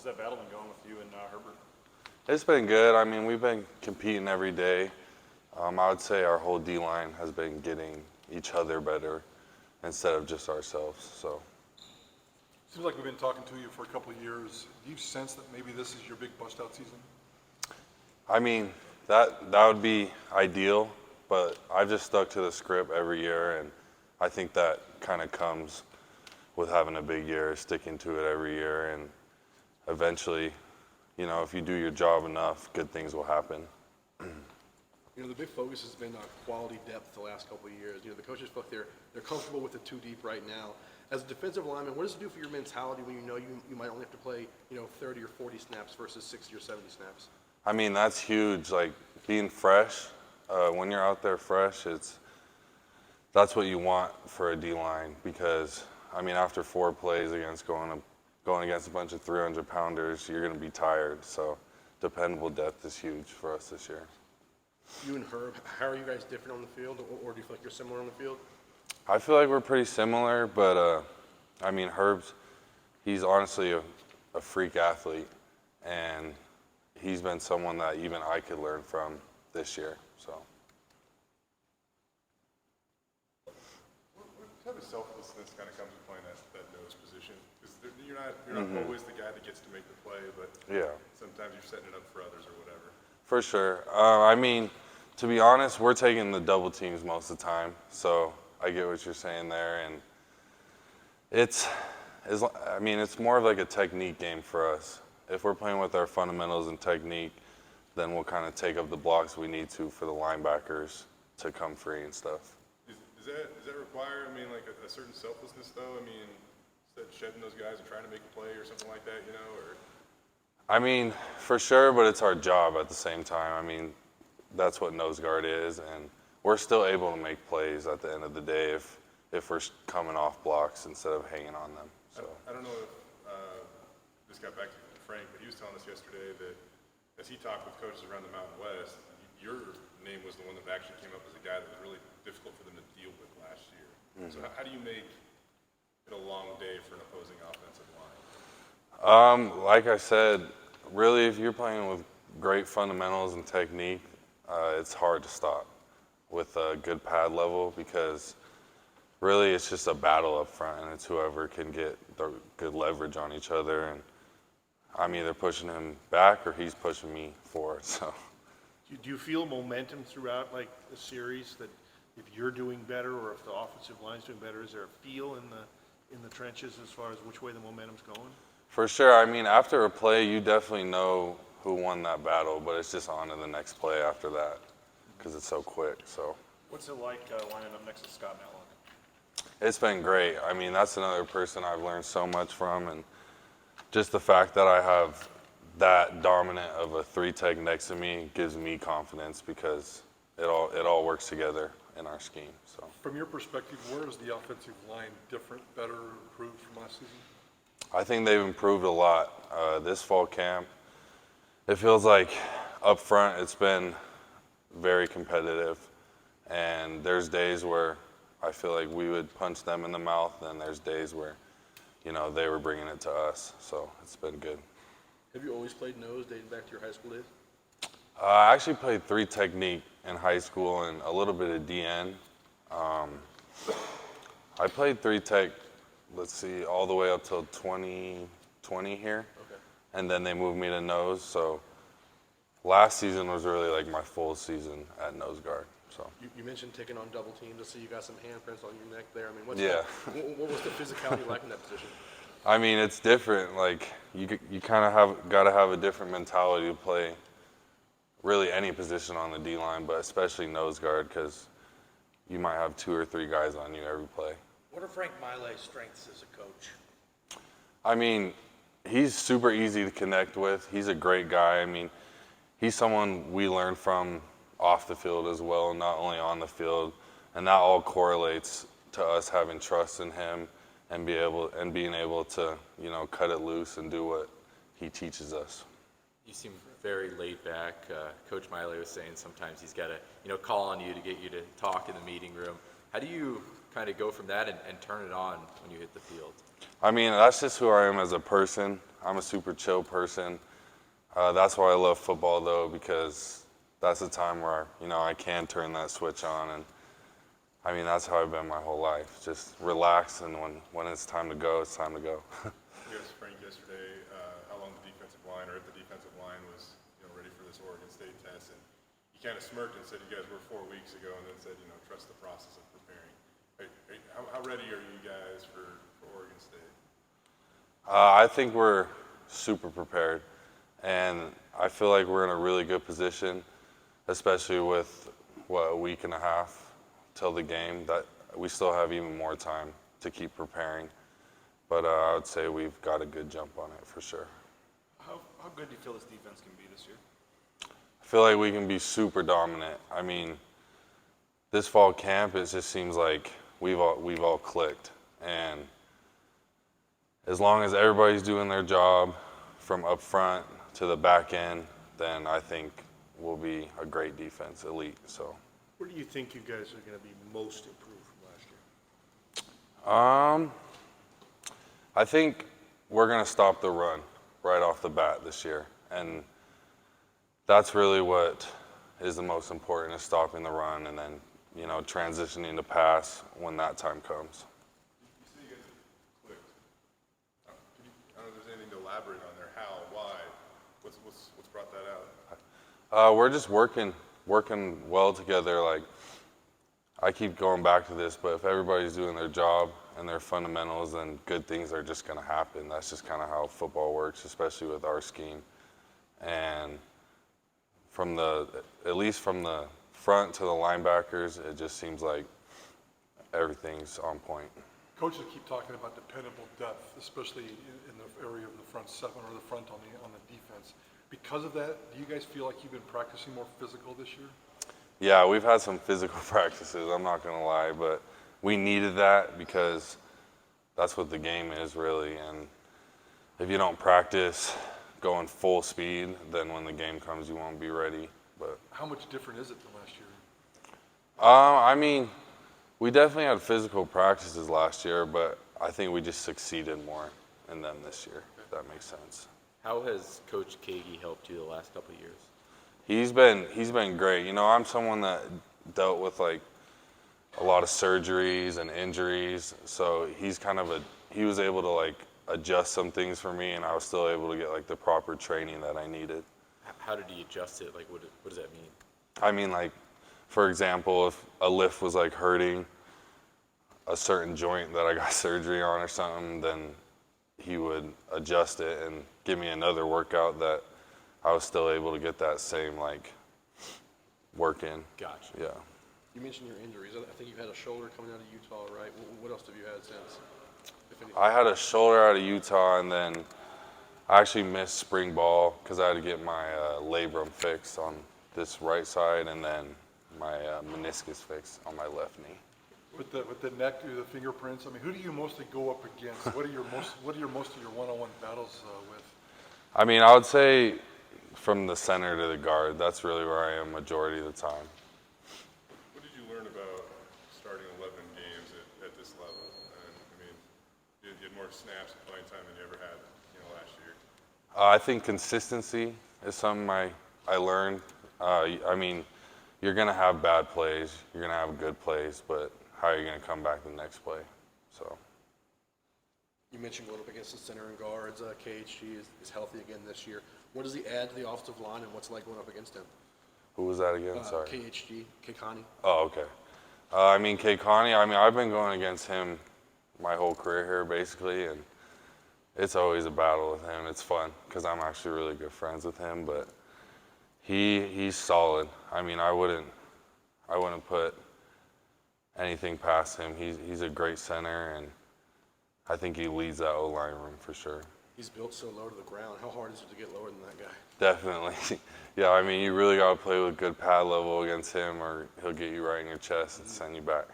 that battle been going with you and Herbert? It's been good. I mean, we've been competing every day. I would say our whole D-line has been getting each other better instead of just ourselves. So. Seems like we've been talking to you for a couple of years. Do you sense that maybe this is your big bust-out season? I mean, that would be ideal, but I've just stuck to the script every year, and I think that kind of comes with having a big year, sticking to it every year, and eventually, you know, if you do your job enough, good things will happen. You know, the big focus has been quality depth the last couple of years. You know, the coaches feel like they're comfortable with the two deep right now. As a defensive lineman, what does it do for your mentality when you know you might only have to play, 30 or 40 snaps versus 60 or 70 snaps? I mean, that's huge. Like, being fresh, when you're out there fresh, that's what you want for a D-line because, I mean, after 4 plays going against a bunch of 300-pounders, you're going to be tired. So dependable depth is huge for us this year. You and Herb, how are you guys different on the field, or do you feel like you're similar on the field? I feel like we're pretty similar, but I mean, he's honestly a freak athlete, and he's been someone that even I could learn from this year. So. What type of selflessness kind of comes with playing that nose position? Because you're not always the guy that gets to make the play, but yeah, sometimes you're setting it up for others or whatever. For sure. I mean, to be honest, we're taking the double teams most of the time, so I get what you're saying there, and it's more of like a technique game for us. If we're playing with our fundamentals and technique, then we'll kind of take up the blocks we need to for the linebackers to come free and stuff. Does that require, like a certain selflessness though? I mean, instead of shedding those guys and trying to make a play or something like that, or? I mean, for sure, but it's our job at the same time. I mean, that's what nose guard is, and we're still able to make plays at the end of the day if we're coming off blocks instead of hanging on them. So I don't know if this got back to Frank, but he was telling us yesterday that as he talked with coaches around the Mountain West, your name was the one that actually came up as a guy that was really difficult for them to deal with last year. Mm-hmm. So how do you make it a long day for an opposing offensive line? Like I said, really, if you're playing with great fundamentals and technique, it's hard to stop with a good pad level because really it's just a battle up front, and it's whoever can get the good leverage on each other, and I'm either pushing him back or he's pushing me forward. So, do you feel momentum throughout like the series that if you're doing better or if the offensive line's doing better, is there a feel in the trenches as far as which way the momentum's going? For sure. I mean, after a play, you definitely know who won that battle, but it's just on to the next play after that because it's so quick. So. What's it like lining up next to Scott Matlock? It's been great. I mean, that's another person I've learned so much from, and just the fact that I have that dominant of a 3-tech next to me gives me confidence because it all works together in our scheme. So. From your perspective, where is the offensive line different, better, improved from last season? I think they've improved a lot. This fall camp, it feels like up front it's been very competitive, and there's days where I feel like we would punch them in the mouth, and there's days where, they were bringing it to us. So it's been good. Have you always played nose dating back to your high school days? I actually played 3 technique in high school and a little bit of DN. I played 3 tech, all the way up till 2020 here. Okay. And then they moved me to nose. So last season was really like my full season at nose guard. So. You mentioned taking on double teams. I see you got some handprints on your neck there. I mean, what was the physicality like in that position? I mean, it's different. Like you kind of got to have a different mentality to play really any position on the D line, but especially nose guard because you might have 2 or 3 guys on you every play. What are Frank Miley's strengths as a coach? I mean, he's super easy to connect with. He's a great guy. I mean, he's someone we learn from off the field as well, not only on the field, and that all correlates to us having trust in him and being able to, cut it loose and do what he teaches us. You seem very laid back. Coach Miley was saying sometimes he's got to, call on you to get you to talk in the meeting room. How do you kind of go from that and turn it on when you hit the field? I mean, that's just who I am as a person. I'm a super chill person. That's why I love football though, because that's the time where, I can turn that switch on. And I mean, that's how I've been my whole life. Just relax, and when it's time to go, it's time to go. You asked Frank yesterday how long the defensive line, or if the defensive line was, ready for this Oregon State test, and he kind of smirked and said you guys were 4 weeks ago, and then said, trust the process of preparing. How ready are you guys for Oregon State? I think we're super prepared, and I feel like we're in a really good position, especially with, a week and a half till the game, that we still have even more time to keep preparing. But I would say we've got a good jump on it for sure. How good do you feel this defense can be this year? I feel like we can be super dominant. I mean, this fall camp, it just seems like we've all clicked, and as long as everybody's doing their job from up front to the back end, then I think we'll be a great defense, elite. So, Where do you think you guys are going to be most improved from last year? I think we're gonna stop the run right off the bat this year, and that's really what is the most important, is stopping the run, and then transitioning to pass when that time comes. You say you guys have clicked. I don't know if there's anything to elaborate on there. How? Why? What's brought that out? We're just working well together. Like, I keep going back to this, but if everybody's doing their job and their fundamentals, then good things are just going to happen. That's just kind of how football works, especially with our scheme. And at least from the front to the linebackers, it just seems like everything's on point. Coaches keep talking about dependable depth, especially in the area of the front seven or the front on the defense. Because of that, do you guys feel like you've been practicing more physical this year? Yeah, we've had some physical practices, I'm not going to lie, but we needed that because that's what the game is, really. And if you don't practice going full speed, then when the game comes, you won't be ready. But How much different is it than last year? I mean, we definitely had physical practices last year, but I think we just succeeded more in them this year, if that makes sense. How has Coach Kagi helped you the last couple of years? He's been great. I'm someone that dealt with like a lot of surgeries and injuries, so he was able to like adjust some things for me, and I was still able to get like the proper training that I needed. How did he adjust it? Like, what does that mean? I mean, like, for example, if a lift was like hurting a certain joint that I got surgery on or something, then he would adjust it and give me another workout that I was still able to get that same like work in. Gotcha. Yeah. You mentioned your injuries. I think you had a shoulder coming out of Utah, right? What else have you had since, if anything? I had a shoulder out of Utah, and then I actually missed spring ball because I had to get my labrum fixed on this right side, and then my meniscus fixed on my left knee. With the neck or the fingerprints, I mean, who do you mostly go up against? What are most of your one-on-one battles with? I mean, I would say from the center to the guard, that's really where I am majority of the time. What did you learn about starting 11 games at this level? And, I mean, you had more snaps and playing time than you ever had, last year. I think consistency is something I learned. I mean, you're going to have bad plays, you're going to have good plays, but how are you going to come back the next play? So. You mentioned going up against the center and guards. KHG is healthy again this year. What does he add to the offensive line, and what's it like going up against him? Who was that again? Sorry. KHG, Kekani. Oh, okay. I mean, Connie, I've been going against him my whole career here, basically, and it's always a battle with him. It's fun because I'm actually really good friends with him, but he's solid. I mean, I wouldn't put anything past him. He's a great center, and I think he leads that O-line room for sure. He's built so low to the ground. How hard is it to get lower than that guy? Definitely. Yeah, I mean, you really got to play with good pad level against him, or he'll get you right in your chest and send you back.